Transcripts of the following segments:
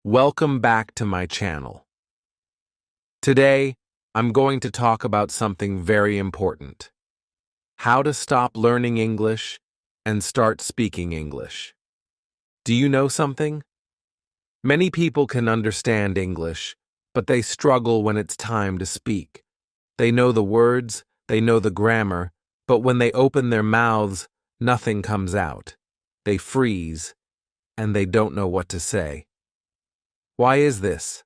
Welcome back to my channel. Today, I'm going to talk about something very important. How to stop learning English and start speaking English. Do you know something? Many people can understand English, but they struggle when it's time to speak. They know the words, they know the grammar, but when they open their mouths, nothing comes out. They freeze, and they don't know what to say. Why is this?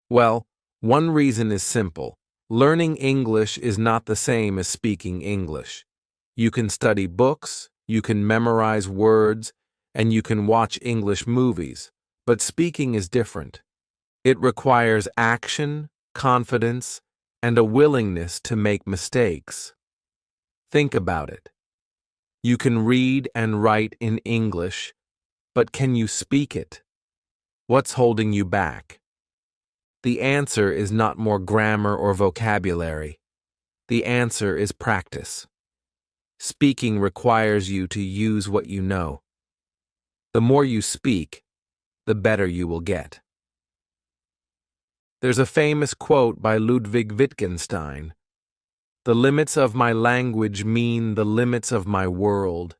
Well, one reason is simple. Learning English is not the same as speaking English. You can study books, you can memorize words, and you can watch English movies, but speaking is different. It requires action, confidence, and a willingness to make mistakes. Think about it. You can read and write in English, but can you speak it? What's holding you back? The answer is not more grammar or vocabulary. The answer is practice. Speaking requires you to use what you know. The more you speak, the better you will get. There's a famous quote by Ludwig Wittgenstein. "The limits of my language mean the limits of my world."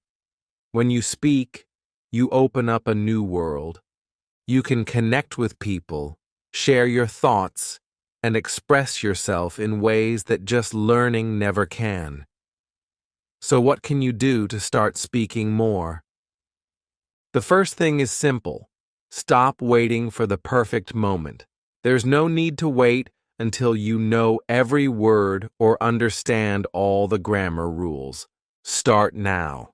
When you speak, you open up a new world. You can connect with people, share your thoughts, and express yourself in ways that just learning never can. So what can you do to start speaking more? The first thing is simple. Stop waiting for the perfect moment. There's no need to wait until you know every word or understand all the grammar rules. Start now.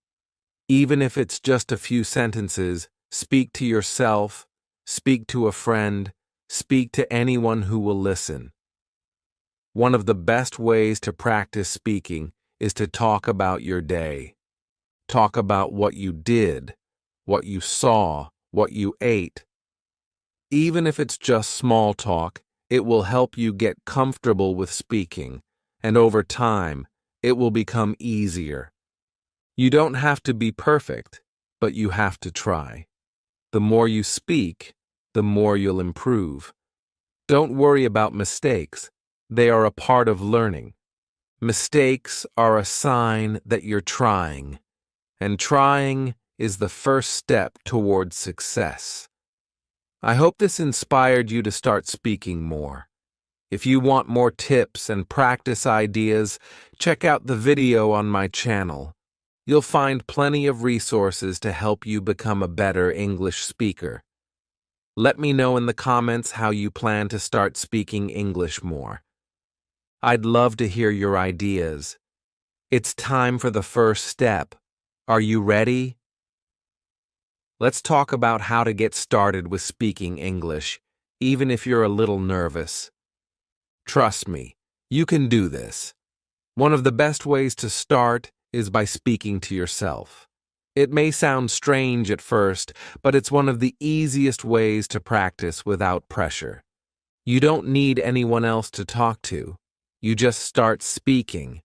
Even if it's just a few sentences, speak to yourself, speak to a friend, speak to anyone who will listen. One of the best ways to practice speaking is to talk about your day. Talk about what you did, what you saw, what you ate. Even if it's just small talk, it will help you get comfortable with speaking, and over time, it will become easier. You don't have to be perfect, but you have to try. The more you speak, the more you'll improve. Don't worry about mistakes. They are a part of learning. Mistakes are a sign that you're trying, and trying is the first step towards success. I hope this inspired you to start speaking more. If you want more tips and practice ideas, check out the video on my channel. You'll find plenty of resources to help you become a better English speaker. Let me know in the comments how you plan to start speaking English more. I'd love to hear your ideas. It's time for the first step. Are you ready? Let's talk about how to get started with speaking English, even if you're a little nervous. Trust me, you can do this. One of the best ways to start is by speaking to yourself. It may sound strange at first, but it's one of the easiest ways to practice without pressure. You don't need anyone else to talk to. You just start speaking.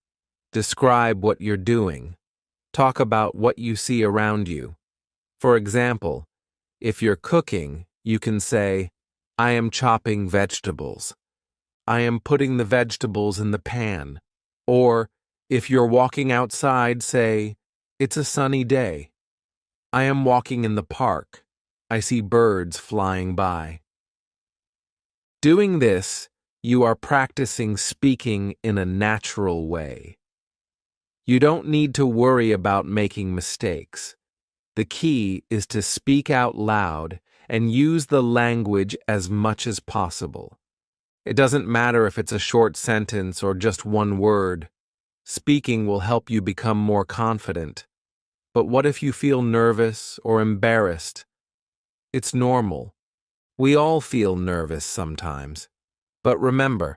Describe what you're doing. Talk about what you see around you. For example, if you're cooking, you can say, "I am chopping vegetables." "I am putting the vegetables in the pan." Or, if you're walking outside, say, "It's a sunny day." "I am walking in the park. I see birds flying by." Doing this, you are practicing speaking in a natural way. You don't need to worry about making mistakes. The key is to speak out loud and use the language as much as possible. It doesn't matter if it's a short sentence or just one word. Speaking will help you become more confident. But what if you feel nervous or embarrassed? It's normal. We all feel nervous sometimes. But remember,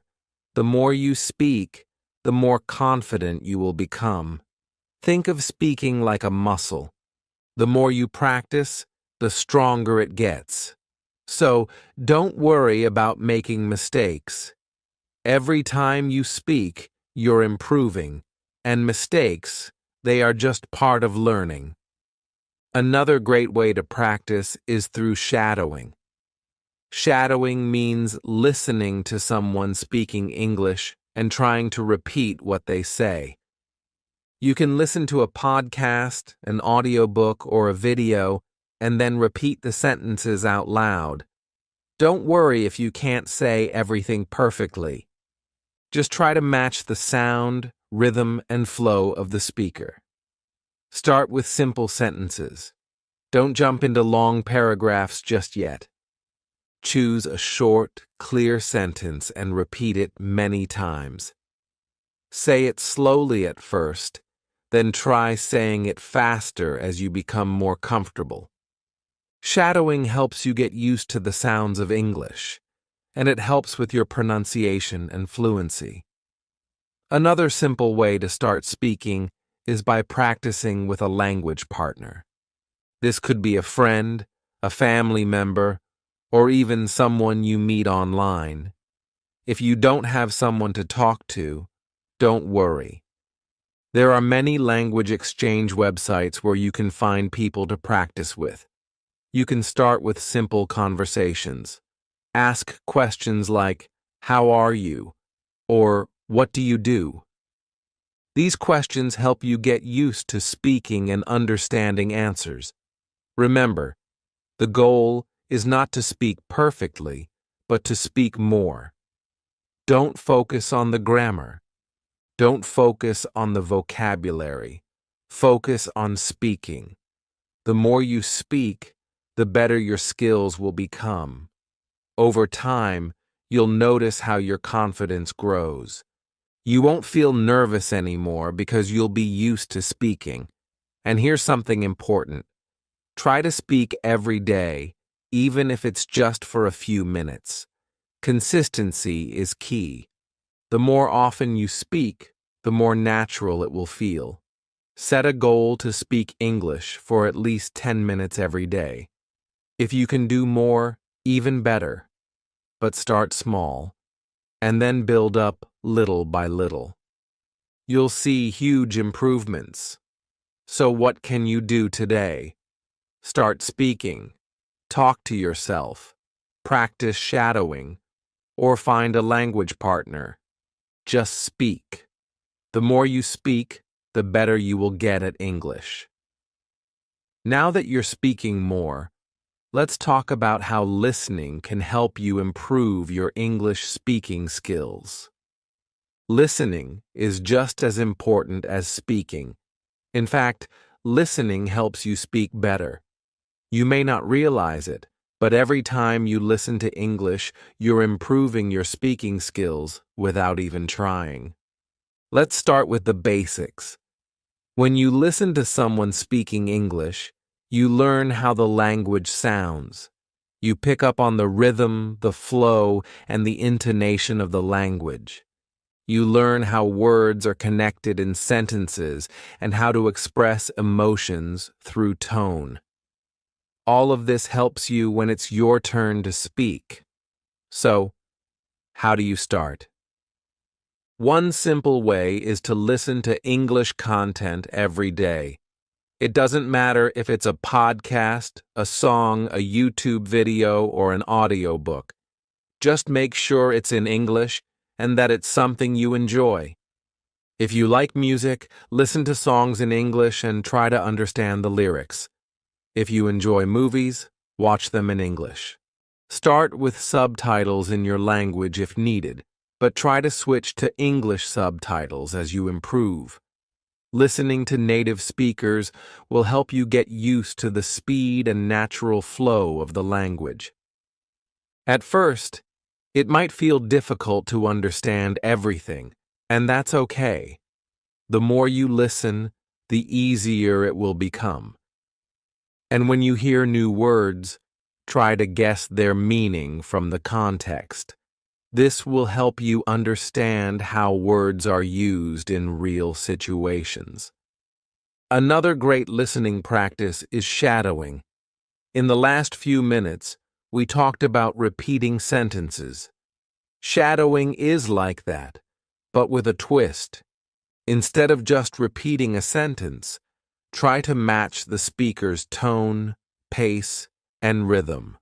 the more you speak, the more confident you will become. Think of speaking like a muscle. The more you practice, the stronger it gets. So, don't worry about making mistakes. Every time you speak, you're improving, and mistakes, they are just part of learning. Another great way to practice is through shadowing. Shadowing means listening to someone speaking English and trying to repeat what they say. You can listen to a podcast, an audiobook, or a video, and then repeat the sentences out loud. Don't worry if you can't say everything perfectly. Just try to match the sound, rhythm, and flow of the speaker. Start with simple sentences. Don't jump into long paragraphs just yet. Choose a short, clear sentence and repeat it many times. Say it slowly at first, then try saying it faster as you become more comfortable. Shadowing helps you get used to the sounds of English, and it helps with your pronunciation and fluency. Another simple way to start speaking is by practicing with a language partner. This could be a friend, a family member, or even someone you meet online. If you don't have someone to talk to, don't worry. There are many language exchange websites where you can find people to practice with. You can start with simple conversations. Ask questions like, "How are you?" or "What do you do?" These questions help you get used to speaking and understanding answers. Remember, the goal is not to speak perfectly, but to speak more. Don't focus on the grammar. Don't focus on the vocabulary. Focus on speaking. The more you speak, the better your skills will become. Over time, you'll notice how your confidence grows. You won't feel nervous anymore because you'll be used to speaking. And here's something important. Try to speak every day, even if it's just for a few minutes. Consistency is key. The more often you speak, the more natural it will feel. Set a goal to speak English for at least 10 minutes every day. If you can do more, even better. But start small, and then build up little by little. You'll see huge improvements. So what can you do today? Start speaking. Talk to yourself. Practice shadowing. Or find a language partner. Just speak. The more you speak, the better you will get at English. Now that you're speaking more, let's talk about how listening can help you improve your English speaking skills. Listening is just as important as speaking. In fact, listening helps you speak better. You may not realize it, but every time you listen to English, you're improving your speaking skills without even trying. Let's start with the basics. When you listen to someone speaking English, you learn how the language sounds. You pick up on the rhythm, the flow, and the intonation of the language. You learn how words are connected in sentences and how to express emotions through tone. All of this helps you when it's your turn to speak. So, how do you start? One simple way is to listen to English content every day. It doesn't matter if it's a podcast, a song, a YouTube video, or an audiobook. Just make sure it's in English and that it's something you enjoy. If you like music, listen to songs in English and try to understand the lyrics. If you enjoy movies, watch them in English. Start with subtitles in your language if needed, but try to switch to English subtitles as you improve. Listening to native speakers will help you get used to the speed and natural flow of the language. At first, it might feel difficult to understand everything, and that's okay. The more you listen, the easier it will become. And when you hear new words, try to guess their meaning from the context. This will help you understand how words are used in real situations. Another great listening practice is shadowing. In the last few minutes, we talked about repeating sentences. Shadowing is like that, but with a twist. Instead of just repeating a sentence, try to match the speaker's tone, pace, and rhythm.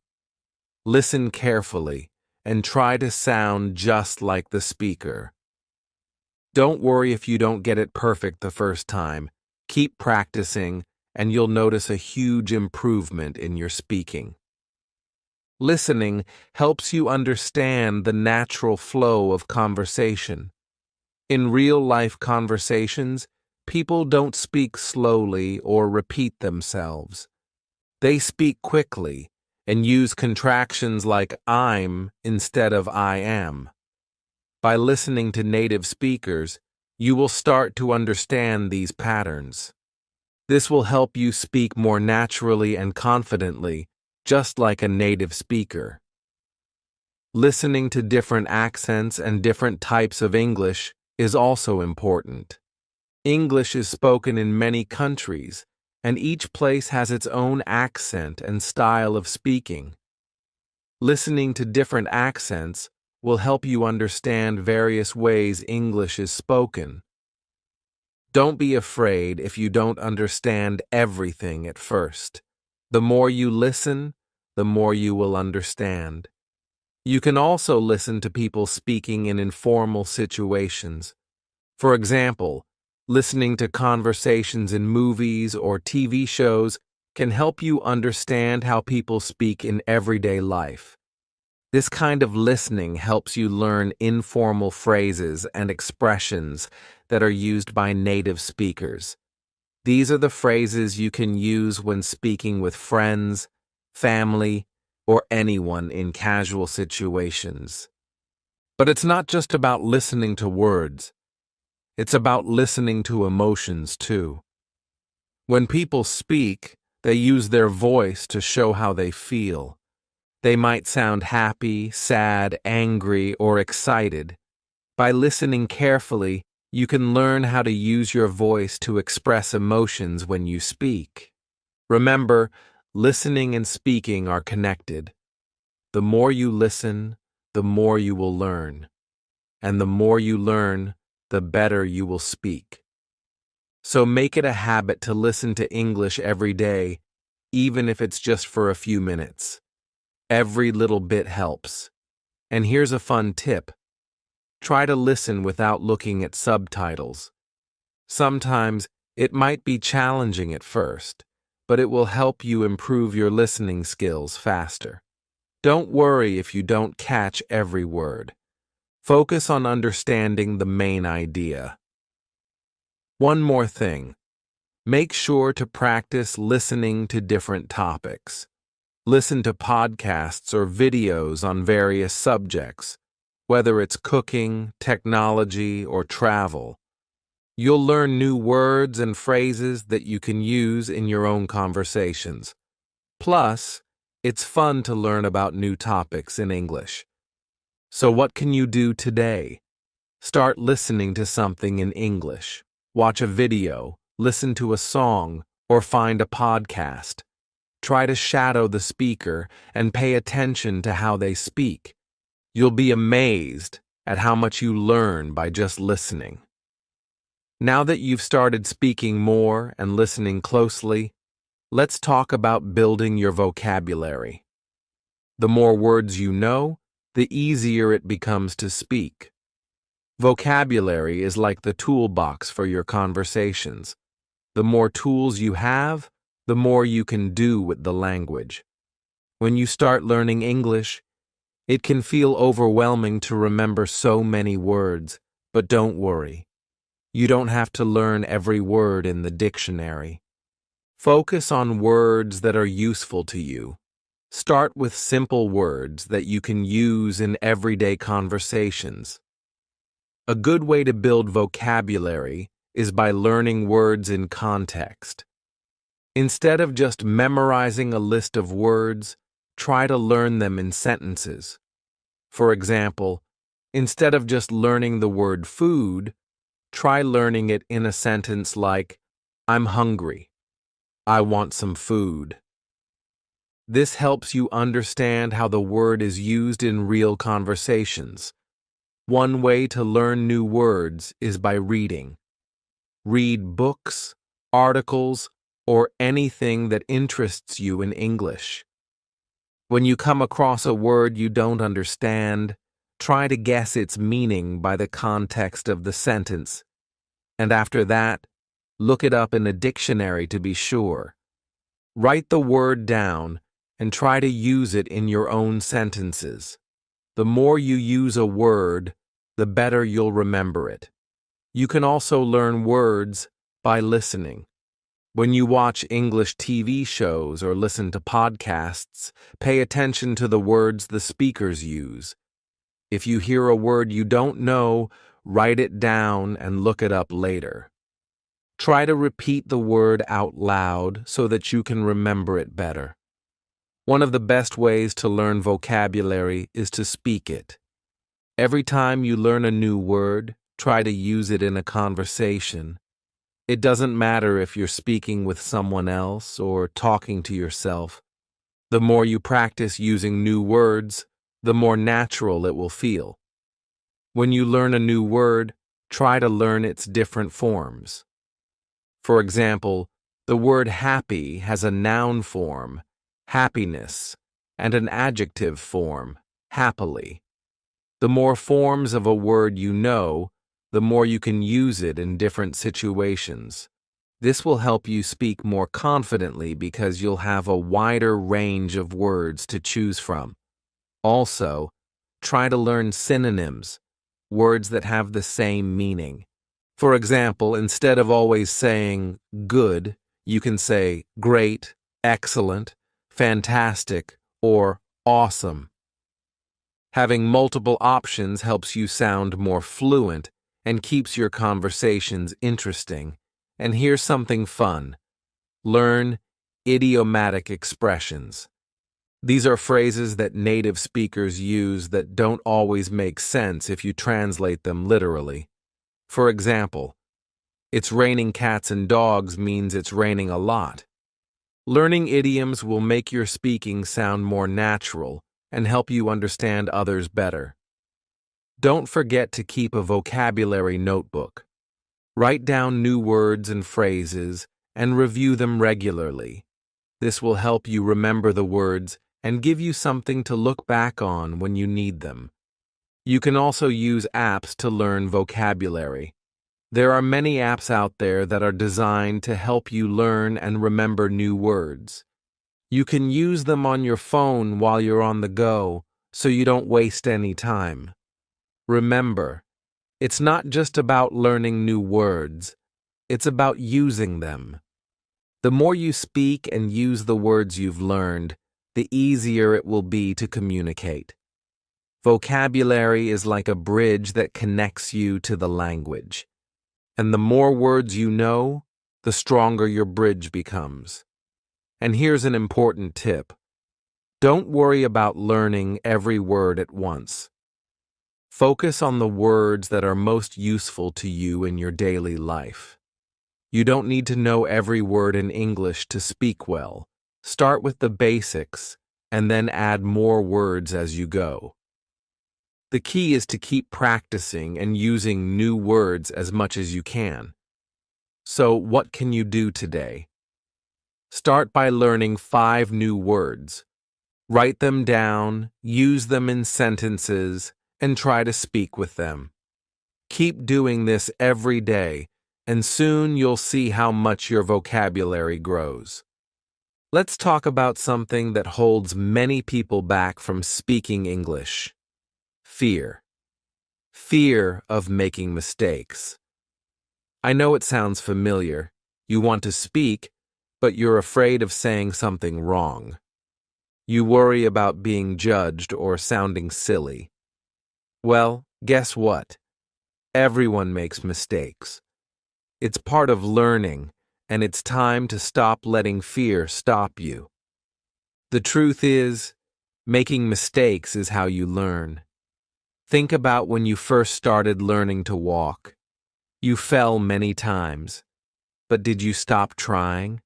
Listen carefully and try to sound just like the speaker. Don't worry if you don't get it perfect the first time. Keep practicing, and you'll notice a huge improvement in your speaking. Listening helps you understand the natural flow of conversation. In real-life conversations, people don't speak slowly or repeat themselves. They speak quickly and use contractions like I'm instead of I am. By listening to native speakers, you will start to understand these patterns. This will help you speak more naturally and confidently, just like a native speaker. Listening to different accents and different types of English is also important. English is spoken in many countries, and each place has its own accent and style of speaking. Listening to different accents will help you understand various ways English is spoken. Don't be afraid if you don't understand everything at first. The more you listen, the more you will understand. You can also listen to people speaking in informal situations. For example, listening to conversations in movies or TV shows can help you understand how people speak in everyday life. This kind of listening helps you learn informal phrases and expressions that are used by native speakers. These are the phrases you can use when speaking with friends, family, or anyone in casual situations. But it's not just about listening to words. It's about listening to emotions too. When people speak, they use their voice to show how they feel. They might sound happy, sad, angry, or excited. By listening carefully, you can learn how to use your voice to express emotions when you speak. Remember, listening and speaking are connected. The more you listen, the more you will learn. And the more you learn, the better you will speak. So make it a habit to listen to English every day, even if it's just for a few minutes. Every little bit helps. And here's a fun tip. Try to listen without looking at subtitles. Sometimes it might be challenging at first, but it will help you improve your listening skills faster. Don't worry if you don't catch every word. Focus on understanding the main idea. One more thing. Make sure to practice listening to different topics. Listen to podcasts or videos on various subjects, whether it's cooking, technology, or travel. You'll learn new words and phrases that you can use in your own conversations. Plus, it's fun to learn about new topics in English. So what can you do today? Start listening to something in English. Watch a video, listen to a song, or find a podcast. Try to shadow the speaker and pay attention to how they speak. You'll be amazed at how much you learn by just listening. Now that you've started speaking more and listening closely, let's talk about building your vocabulary. The more words you know, the easier it becomes to speak. Vocabulary is like the toolbox for your conversations. The more tools you have, the more you can do with the language. When you start learning English, it can feel overwhelming to remember so many words, but don't worry. You don't have to learn every word in the dictionary. Focus on words that are useful to you. Start with simple words that you can use in everyday conversations. A good way to build vocabulary is by learning words in context. Instead of just memorizing a list of words, try to learn them in sentences. For example, instead of just learning the word food, try learning it in a sentence like, I'm hungry. I want some food. This helps you understand how the word is used in real conversations. One way to learn new words is by reading. Read books, articles, or anything that interests you in English. When you come across a word you don't understand, try to guess its meaning by the context of the sentence, and after that, look it up in a dictionary to be sure. Write the word down and try to use it in your own sentences. The more you use a word, the better you'll remember it. You can also learn words by listening. When you watch English TV shows or listen to podcasts, pay attention to the words the speakers use. If you hear a word you don't know, write it down and look it up later. Try to repeat the word out loud so that you can remember it better. One of the best ways to learn vocabulary is to speak it. Every time you learn a new word, try to use it in a conversation. It doesn't matter if you're speaking with someone else or talking to yourself. The more you practice using new words, the more natural it will feel. When you learn a new word, try to learn its different forms. For example, the word happy has a noun form, happiness, and an adjective form, happily. The more forms of a word you know, the more you can use it in different situations. This will help you speak more confidently because you'll have a wider range of words to choose from. Also, try to learn synonyms, words that have the same meaning. For example, instead of always saying good, you can say great, excellent, fantastic, or awesome. Having multiple options helps you sound more fluent and keeps your conversations interesting. And here's something fun. Learn idiomatic expressions. These are phrases that native speakers use that don't always make sense if you translate them literally. For example, it's raining cats and dogs means it's raining a lot. Learning idioms will make your speaking sound more natural and help you understand others better. Don't forget to keep a vocabulary notebook. Write down new words and phrases and review them regularly. This will help you remember the words and give you something to look back on when you need them. You can also use apps to learn vocabulary. There are many apps out there that are designed to help you learn and remember new words. You can use them on your phone while you're on the go, so you don't waste any time. Remember, it's not just about learning new words, it's about using them. The more you speak and use the words you've learned, the easier it will be to communicate. Vocabulary is like a bridge that connects you to the language. And the more words you know, the stronger your bridge becomes. And here's an important tip. Don't worry about learning every word at once. Focus on the words that are most useful to you in your daily life. You don't need to know every word in English to speak well. Start with the basics and then add more words as you go. The key is to keep practicing and using new words as much as you can. So, what can you do today? Start by learning 5 new words. Write them down, use them in sentences, and try to speak with them. Keep doing this every day, and soon you'll see how much your vocabulary grows. Let's talk about something that holds many people back from speaking English. Fear. Fear of making mistakes. I know it sounds familiar. You want to speak, but you're afraid of saying something wrong. You worry about being judged or sounding silly. Well, guess what? Everyone makes mistakes. It's part of learning, and it's time to stop letting fear stop you. The truth is, making mistakes is how you learn. Think about when you first started learning to walk. You fell many times, but did you stop trying?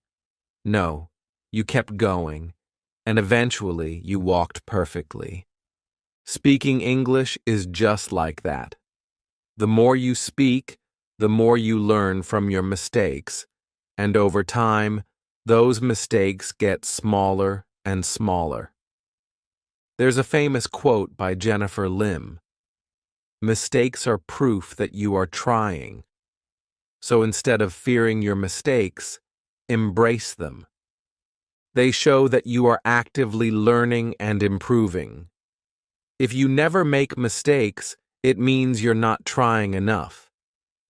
No, you kept going, and eventually you walked perfectly. Speaking English is just like that. The more you speak, the more you learn from your mistakes, and over time, those mistakes get smaller and smaller. There's a famous quote by Jennifer Lim: "Mistakes are proof that you are trying." So instead of fearing your mistakes, embrace them. They show that you are actively learning and improving. If you never make mistakes, it means you're not trying enough.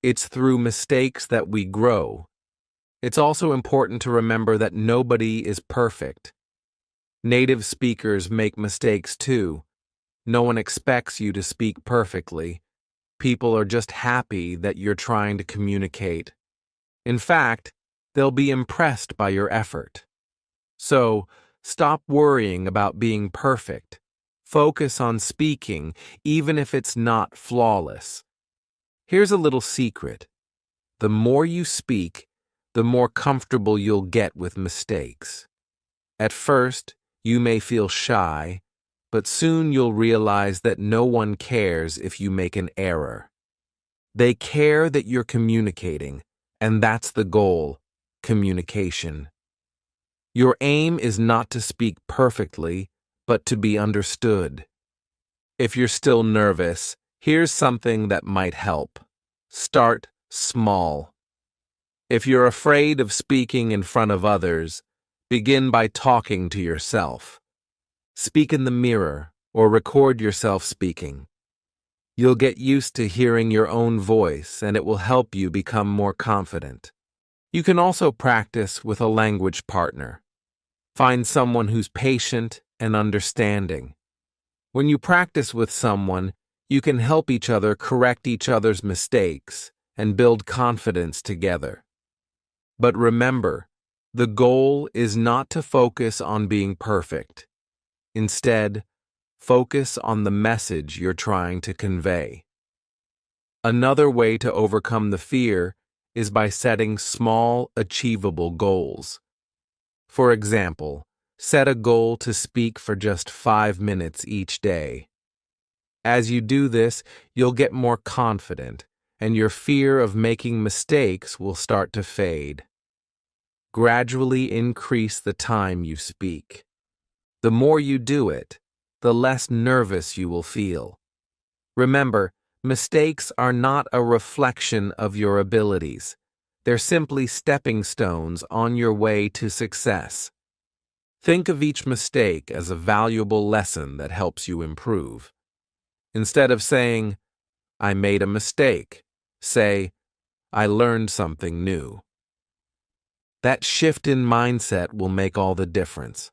It's through mistakes that we grow. It's also important to remember that nobody is perfect. Native speakers make mistakes too. No one expects you to speak perfectly. People are just happy that you're trying to communicate. In fact, they'll be impressed by your effort. So, stop worrying about being perfect. Focus on speaking, even if it's not flawless. Here's a little secret. The more you speak, the more comfortable you'll get with mistakes. At first, you may feel shy, but soon you'll realize that no one cares if you make an error. They care that you're communicating, and that's the goal: communication. Your aim is not to speak perfectly, but to be understood. If you're still nervous, here's something that might help. Start small. If you're afraid of speaking in front of others, begin by talking to yourself. Speak in the mirror or record yourself speaking. You'll get used to hearing your own voice, and it will help you become more confident. You can also practice with a language partner. Find someone who's patient and understanding. When you practice with someone, you can help each other correct each other's mistakes and build confidence together. But remember, the goal is not to focus on being perfect. Instead, focus on the message you're trying to convey. Another way to overcome the fear is by setting small, achievable goals. For example, set a goal to speak for just 5 minutes each day. As you do this, you'll get more confident, and your fear of making mistakes will start to fade. Gradually increase the time you speak. The more you do it, the less nervous you will feel. Remember, mistakes are not a reflection of your abilities. They're simply stepping stones on your way to success. Think of each mistake as a valuable lesson that helps you improve. Instead of saying, "I made a mistake," say, "I learned something new." That shift in mindset will make all the difference.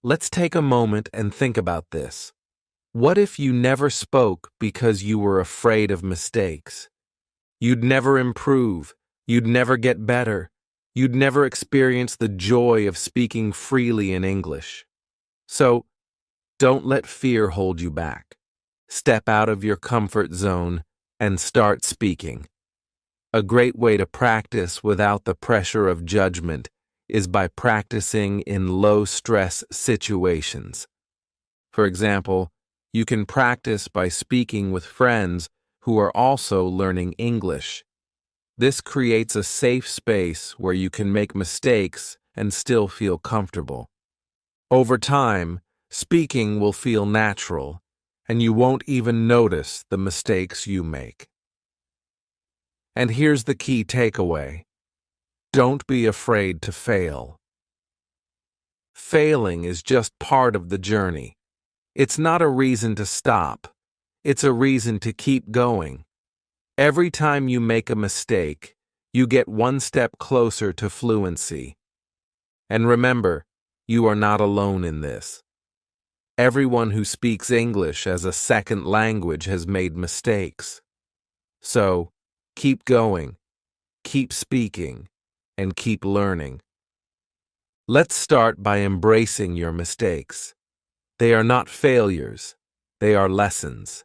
Let's take a moment and think about this. What if you never spoke because you were afraid of mistakes? You'd never improve. You'd never get better. You'd never experience the joy of speaking freely in English. So, don't let fear hold you back. Step out of your comfort zone and start speaking. A great way to practice without the pressure of judgment is by practicing in low-stress situations. For example, you can practice by speaking with friends who are also learning English. This creates a safe space where you can make mistakes and still feel comfortable. Over time, speaking will feel natural, and you won't even notice the mistakes you make. And here's the key takeaway: don't be afraid to fail. Failing is just part of the journey. It's not a reason to stop. It's a reason to keep going. Every time you make a mistake, you get one step closer to fluency. And remember, you are not alone in this. Everyone who speaks English as a second language has made mistakes. So, keep going, keep speaking, and keep learning. Let's start by embracing your mistakes. They are not failures, they are lessons.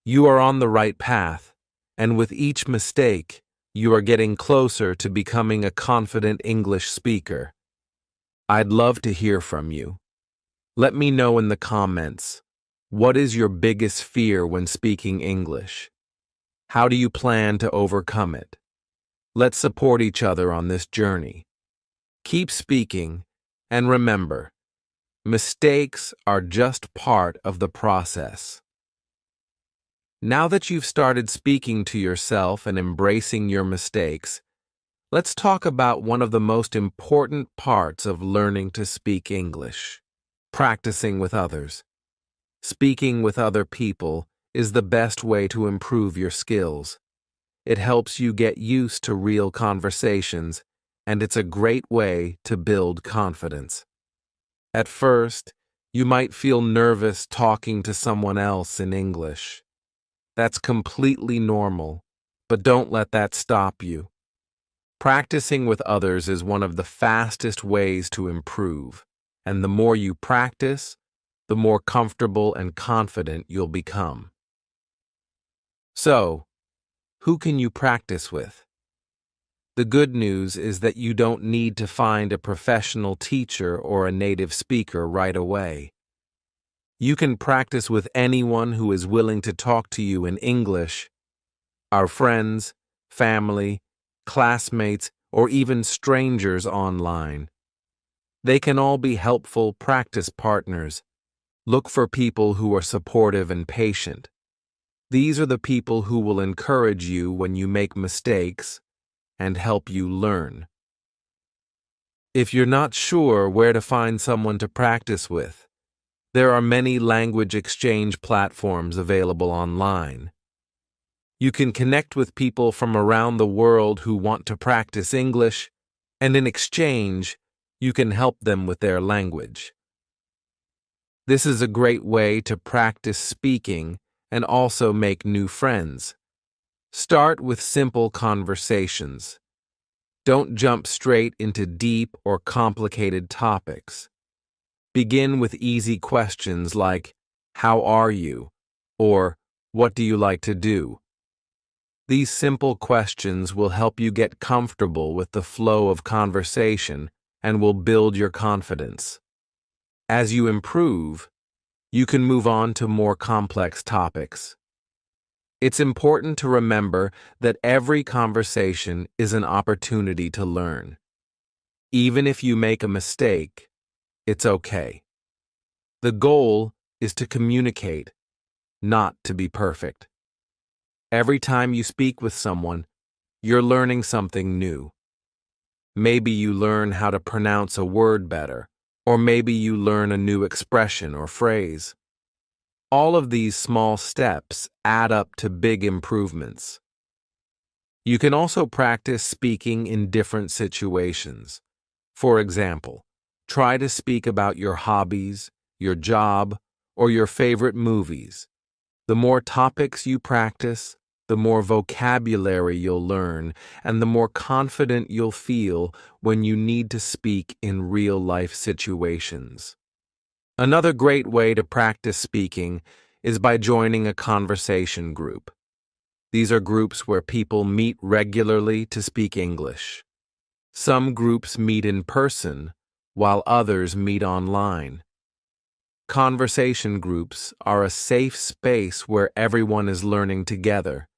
You are on the right path, and with each mistake, you are getting closer to becoming a confident English speaker. I'd love to hear from you. Let me know in the comments, what is your biggest fear when speaking English? How do you plan to overcome it? Let's support each other on this journey. Keep speaking, and remember, Mistakes are just part of the process. Now that you've started speaking to yourself and embracing your mistakes, let's talk about one of the most important parts of learning to speak English: practicing with others. Speaking with other people is the best way to improve your skills. It helps you get used to real conversations, and it's a great way to build confidence. At first, you might feel nervous talking to someone else in English. That's completely normal, but don't let that stop you. Practicing with others is one of the fastest ways to improve, and the more you practice, the more comfortable and confident you'll become. So, who can you practice with? The good news is that you don't need to find a professional teacher or a native speaker right away. You can practice with anyone who is willing to talk to you in English. Our friends, family, classmates, or even strangers online. They can all be helpful practice partners. Look for people who are supportive and patient. These are the people who will encourage you when you make mistakes and help you learn. If you're not sure where to find someone to practice with, there are many language exchange platforms available online. You can connect with people from around the world who want to practice English, and in exchange, you can help them with their language. This is a great way to practice speaking and also make new friends. Start with simple conversations. Don't jump straight into deep or complicated topics. Begin with easy questions like, "How are you?" or "What do you like to do?" These simple questions will help you get comfortable with the flow of conversation and will build your confidence. As you improve, you can move on to more complex topics. It's important to remember that every conversation is an opportunity to learn. Even if you make a mistake, it's okay. The goal is to communicate, not to be perfect. Every time you speak with someone, you're learning something new. Maybe you learn how to pronounce a word better, or maybe you learn a new expression or phrase. All of these small steps add up to big improvements. You can also practice speaking in different situations. For example, try to speak about your hobbies, your job, or your favorite movies. The more topics you practice, the more vocabulary you'll learn, and the more confident you'll feel when you need to speak in real-life situations. Another great way to practice speaking is by joining a conversation group. These are groups where people meet regularly to speak English. Some groups meet in person, while others meet online. Conversation groups are a safe space where everyone is learning together,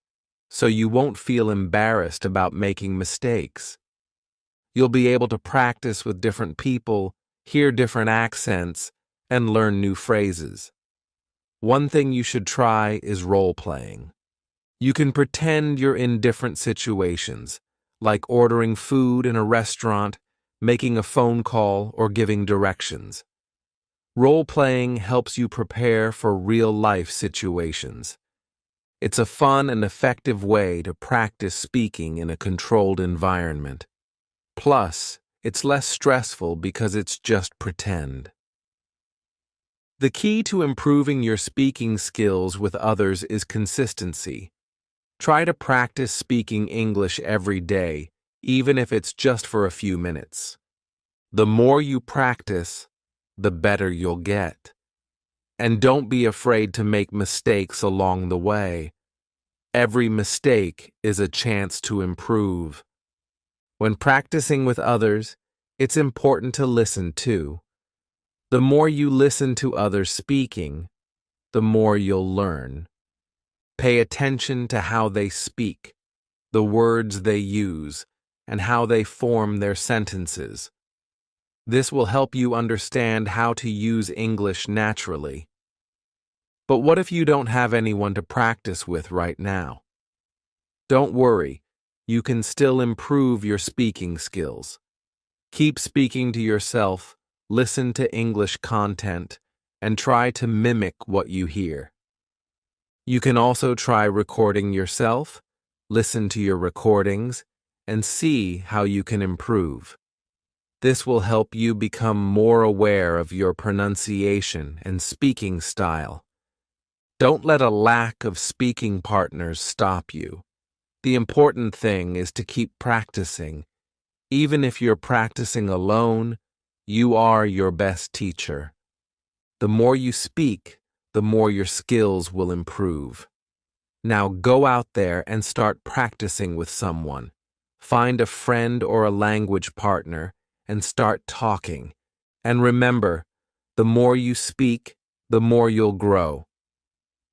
so you won't feel embarrassed about making mistakes. You'll be able to practice with different people, hear different accents, and learn new phrases. One thing you should try is role-playing. You can pretend you're in different situations, like ordering food in a restaurant, making a phone call, or giving directions. Role-playing helps you prepare for real-life situations. It's a fun and effective way to practice speaking in a controlled environment. Plus, it's less stressful because it's just pretend. The key to improving your speaking skills with others is consistency. Try to practice speaking English every day, even if it's just for a few minutes. The more you practice, the better you'll get. And don't be afraid to make mistakes along the way. Every mistake is a chance to improve. When practicing with others, it's important to listen too. The more you listen to others speaking, the more you'll learn. Pay attention to how they speak, the words they use, and how they form their sentences. This will help you understand how to use English naturally. But what if you don't have anyone to practice with right now? Don't worry, you can still improve your speaking skills. Keep speaking to yourself, listen to English content, and try to mimic what you hear. You can also try recording yourself, listen to your recordings, and see how you can improve. This will help you become more aware of your pronunciation and speaking style. Don't let a lack of speaking partners stop you. The important thing is to keep practicing. Even if you're practicing alone, you are your best teacher. The more you speak, the more your skills will improve. Now go out there and start practicing with someone. Find a friend or a language partner and start talking. And remember, the more you speak, the more you'll grow.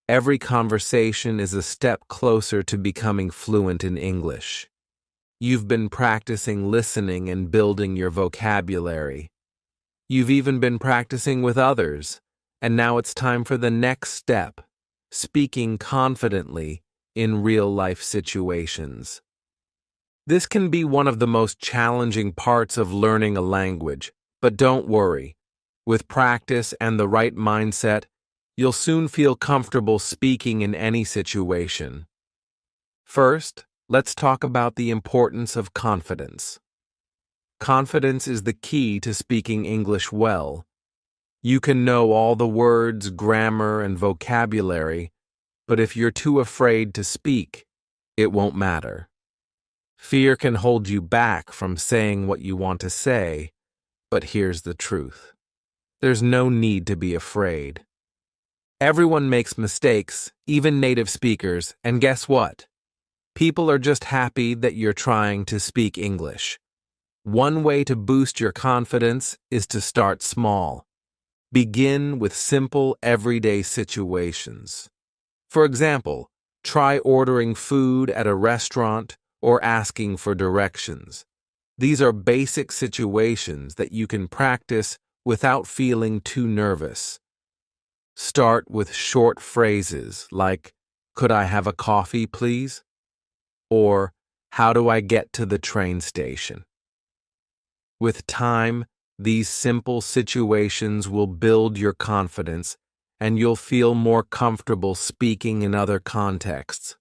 Every conversation is a step closer to becoming fluent in English. You've been practicing listening and building your vocabulary. You've even been practicing with others, and now it's time for the next step, speaking confidently in real-life situations. This can be one of the most challenging parts of learning a language, but don't worry. With practice and the right mindset, you'll soon feel comfortable speaking in any situation. First, let's talk about the importance of confidence. Confidence is the key to speaking English well. You can know all the words, grammar, and vocabulary, but if you're too afraid to speak, it won't matter. Fear can hold you back from saying what you want to say, but here's the truth. There's no need to be afraid. Everyone makes mistakes, even native speakers, and guess what? People are just happy that you're trying to speak English. One way to boost your confidence is to start small. Begin with simple, everyday situations. For example, try ordering food at a restaurant or asking for directions. These are basic situations that you can practice without feeling too nervous. Start with short phrases like, "Could I have a coffee, please?" Or, "How do I get to the train station?" With time, these simple situations will build your confidence and you'll feel more comfortable speaking in other contexts.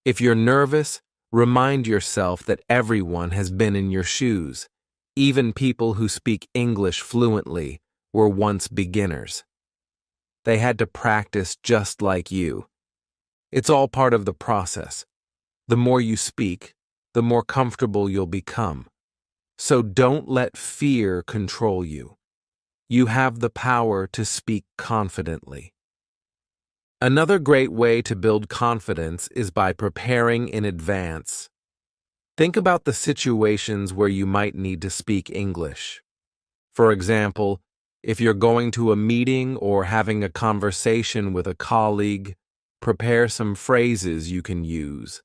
If you're nervous, remind yourself that everyone has been in your shoes. Even people who speak English fluently were once beginners. They had to practice just like you. It's all part of the process. The more you speak, the more comfortable you'll become. So don't let fear control you. You have the power to speak confidently. Another great way to build confidence is by preparing in advance. Think about the situations where you might need to speak English. For example, if you're going to a meeting or having a conversation with a colleague, prepare some phrases you can use.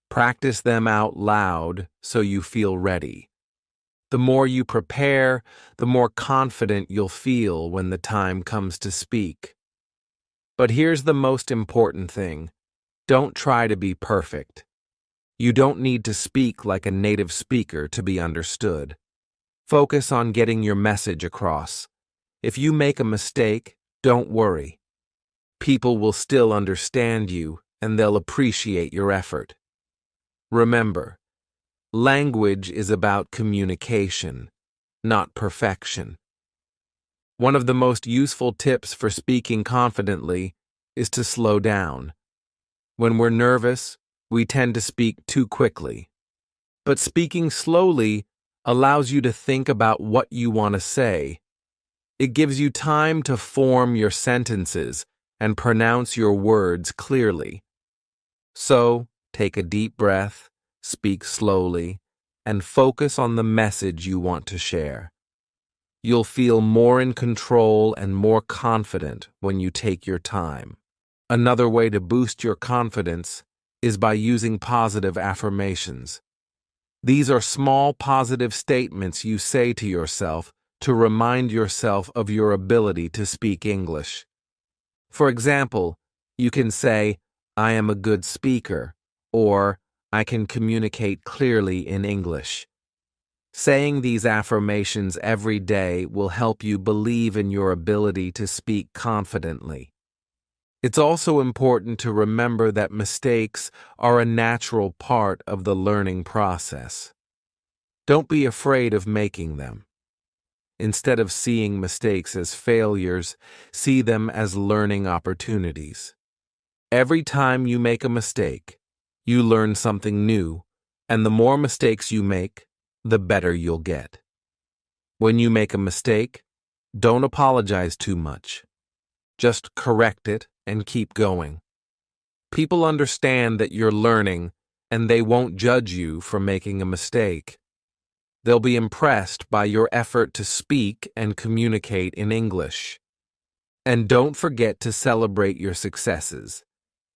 Practice them out loud so you feel ready. The more you prepare, the more confident you'll feel when the time comes to speak. But here's the most important thing. Don't try to be perfect. You don't need to speak like a native speaker to be understood. Focus on getting your message across. If you make a mistake, don't worry. People will still understand you, and they'll appreciate your effort. Remember, language is about communication, not perfection. One of the most useful tips for speaking confidently is to slow down. When we're nervous, we tend to speak too quickly. But speaking slowly allows you to think about what you want to say. It gives you time to form your sentences and pronounce your words clearly. So, take a deep breath, speak slowly, and focus on the message you want to share. You'll feel more in control and more confident when you take your time. Another way to boost your confidence is by using positive affirmations. These are small positive statements you say to yourself to remind yourself of your ability to speak English. For example, you can say, "I am a good speaker," or "I can communicate clearly in English." Saying these affirmations every day will help you believe in your ability to speak confidently. It's also important to remember that mistakes are a natural part of the learning process. Don't be afraid of making them. Instead of seeing mistakes as failures, see them as learning opportunities. Every time you make a mistake, you learn something new, and the more mistakes you make, the better you'll get. When you make a mistake, don't apologize too much. Just correct it and keep going. People understand that you're learning, and they won't judge you for making a mistake. They'll be impressed by your effort to speak and communicate in English. And don't forget to celebrate your successes.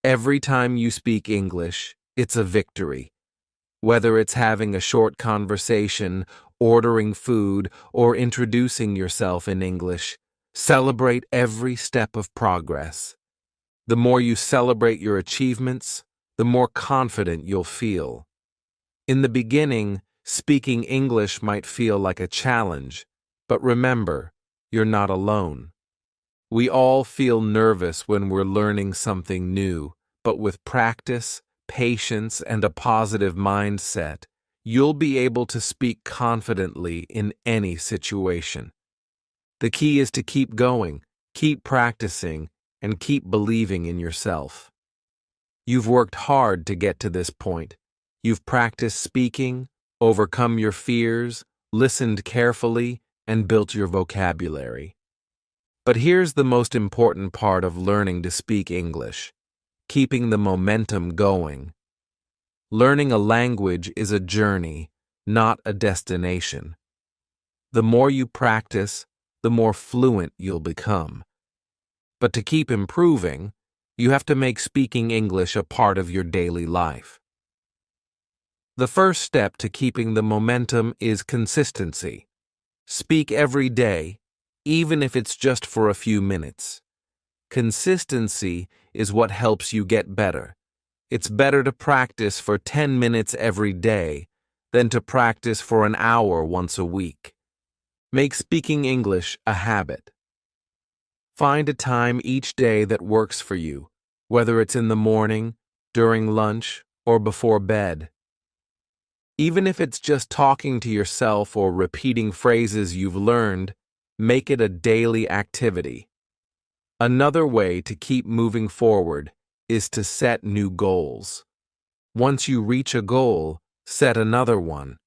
Every time you speak English, it's a victory. Whether it's having a short conversation, ordering food, or introducing yourself in English, celebrate every step of progress. The more you celebrate your achievements, the more confident you'll feel. In the beginning, speaking English might feel like a challenge, but remember, you're not alone. We all feel nervous when we're learning something new, but with practice, patience, and a positive mindset, you'll be able to speak confidently in any situation. The key is to keep going, keep practicing, and keep believing in yourself. You've worked hard to get to this point. You've practiced speaking, overcome your fears, listened carefully, and built your vocabulary. But here's the most important part of learning to speak English: keeping the momentum going. Learning a language is a journey, not a destination. The more you practice, the more fluent you'll become. But to keep improving, you have to make speaking English a part of your daily life. The first step to keeping the momentum is consistency. Speak every day, even if it's just for a few minutes. Consistency is what helps you get better. It's better to practice for 10 minutes every day than to practice for an hour once a week. Make speaking English a habit. Find a time each day that works for you, whether it's in the morning, during lunch, or before bed. Even if it's just talking to yourself or repeating phrases you've learned, make it a daily activity. Another way to keep moving forward is to set new goals. Once you reach a goal, set another one.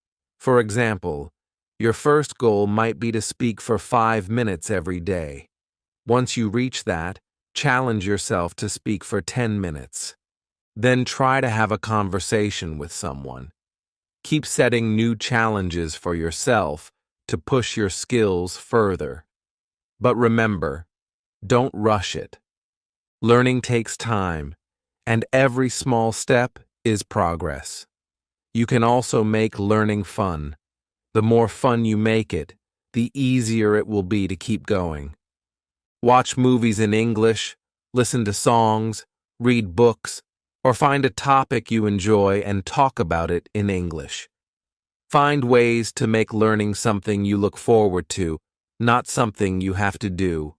For example, your first goal might be to speak for 5 minutes every day. Once you reach that, challenge yourself to speak for 10 minutes. Then try to have a conversation with someone. Keep setting new challenges for yourself to push your skills further. But remember, don't rush it. Learning takes time, and every small step is progress. You can also make learning fun. The more fun you make it, the easier it will be to keep going. Watch movies in English, listen to songs, read books, or find a topic you enjoy and talk about it in English. Find ways to make learning something you look forward to, not something you have to do.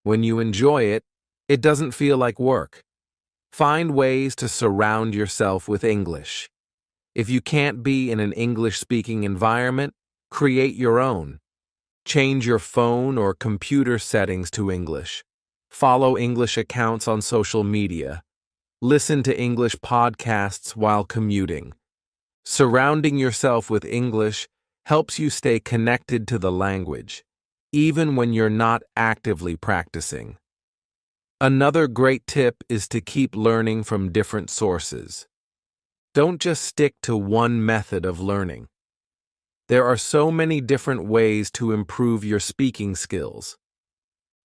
When you enjoy it, it doesn't feel like work. Find ways to surround yourself with English. If you can't be in an English-speaking environment, create your own. Change your phone or computer settings to English. Follow English accounts on social media. Listen to English podcasts while commuting. Surrounding yourself with English helps you stay connected to the language, even when you're not actively practicing. Another great tip is to keep learning from different sources. Don't just stick to one method of learning. There are so many different ways to improve your speaking skills.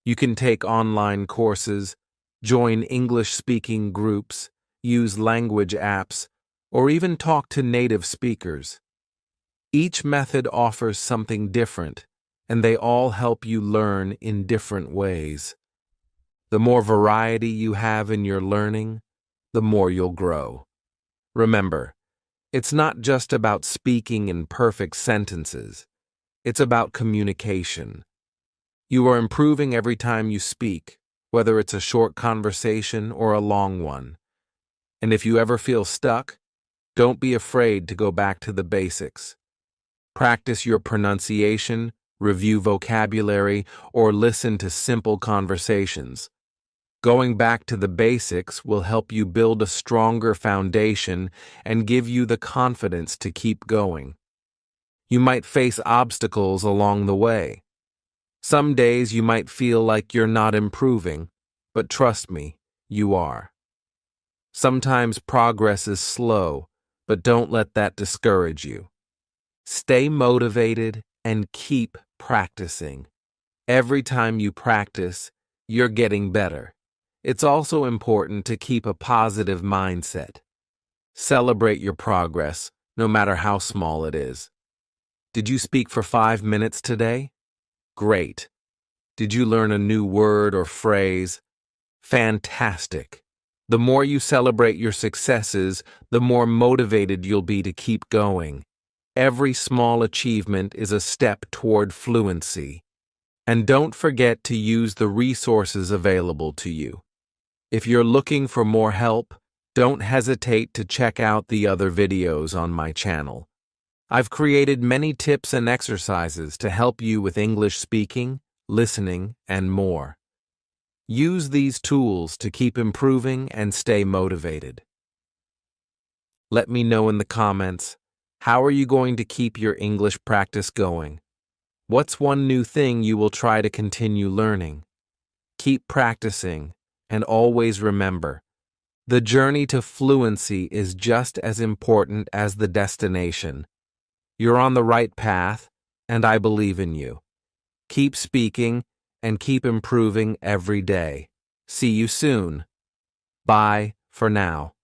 You can take online courses, join English-speaking groups, use language apps, or even talk to native speakers. Each method offers something different, and they all help you learn in different ways. The more variety you have in your learning, the more you'll grow. Remember, it's not just about speaking in perfect sentences. It's about communication. You are improving every time you speak, whether it's a short conversation or a long one. And if you ever feel stuck, don't be afraid to go back to the basics. Practice your pronunciation, review vocabulary, or listen to simple conversations. Going back to the basics will help you build a stronger foundation and give you the confidence to keep going. You might face obstacles along the way. Some days you might feel like you're not improving, but trust me, you are. Sometimes progress is slow, but don't let that discourage you. Stay motivated and keep practicing. Every time you practice, you're getting better. It's also important to keep a positive mindset. Celebrate your progress, no matter how small it is. Did you speak for 5 minutes today? Great. Did you learn a new word or phrase? Fantastic. The more you celebrate your successes, the more motivated you'll be to keep going. Every small achievement is a step toward fluency. And don't forget to use the resources available to you. If you're looking for more help, don't hesitate to check out the other videos on my channel. I've created many tips and exercises to help you with English speaking, listening, and more. Use these tools to keep improving and stay motivated. Let me know in the comments, how are you going to keep your English practice going? What's one new thing you will try to continue learning? Keep practicing, and always remember, the journey to fluency is just as important as the destination. You're on the right path, and I believe in you. Keep speaking and keep improving every day. See you soon. Bye for now.